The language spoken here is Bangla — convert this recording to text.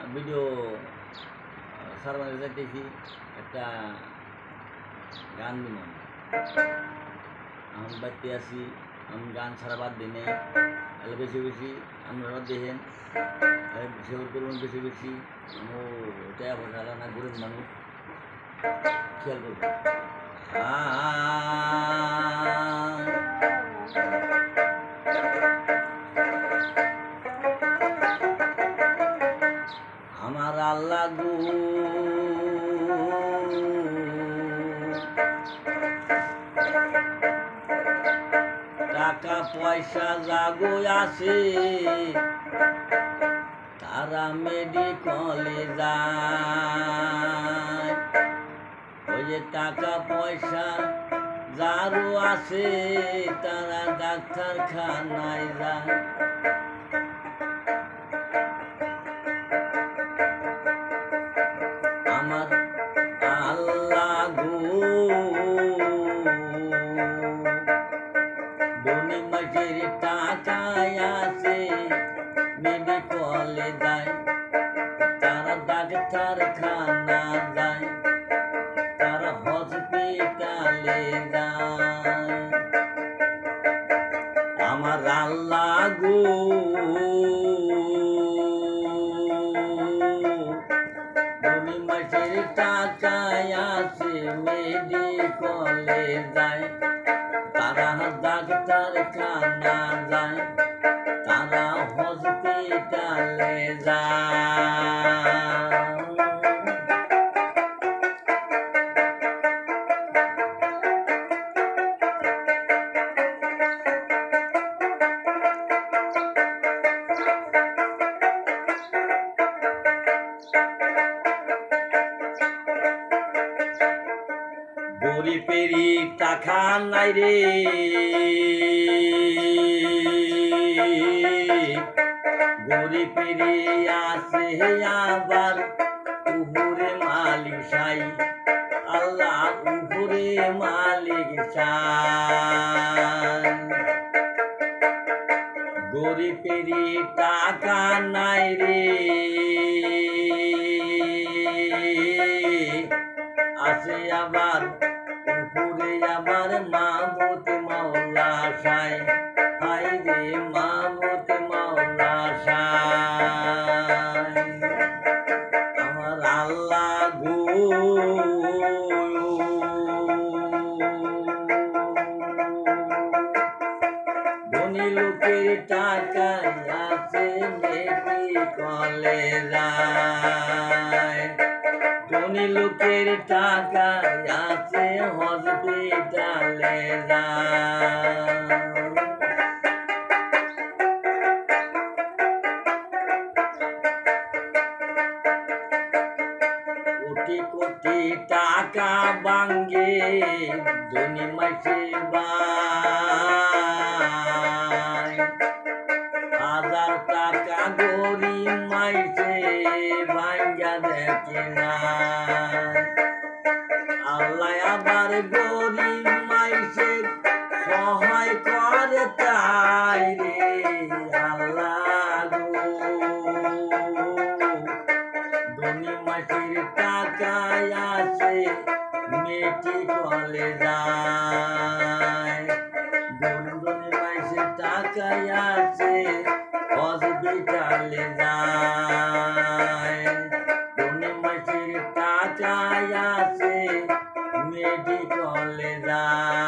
ভিডিও সারবানে যাইতেছি একটা গান দিলাম আমি বাড়তে আসি আমি গান ছাড়া বাদ দিই নাই তাহলে বেশি বেশি আপনারা দেখেন শেয়ার করবেন বেশি বেশি ও টাকা পয়সা না গরিব মানুষ খেয়াল করবেন আমার আল্লাহ গো টাকা পয়সা জাগো আসে তারা মেডিকলে যায় ওই যে টাকা পয়সা যারও আসে তারা ডাক্তারখানায় যায় আমার আল্লাহ গো ধনী মাসের টাকায় আসে মেডিকলে যায় তারা ডাক্তারখানা যায় তারা হসপিটালে যায় আমার আল্লাহ গো ধনী মাসের টাকায় আসে মেডিকলে যায় তারা ডাক্তারখানা যায় তারা হসপিটালে যায় গরিবেরই টাকা নাই রে গরিবেরই আছে আবার উপরে মালিক সাই আল্লাহ উপরে মালিক সাই গরিবেরই টাকা নাই রে আছে আবার উপরে আমার মাহমুদ মাওলা সাই হাই রে মাহমুদ মাওলা সাই আমার আল্লাহ গো ধনী লোকের টাকা আছে মেডিকলে যায় ধনী লোকের টাকা আছে হসপিটালে যায় কোটি কোটি টাকা ভাঙ্গে ধনী মাসে বাই হাজার টাকা গরিব মাইসে ভাঙ্গা দেখে না আল্লাহ আবার গরিব মাইসে সহায় করে তাই রে আল্লাহ গো ধনী মাসের টাকায় আসে মেডিকলে যায় ধনী মাসের টাকায় আসে হসপিটালে যায় ধনী মাসের টাকায় আসে মেডিকলে যায়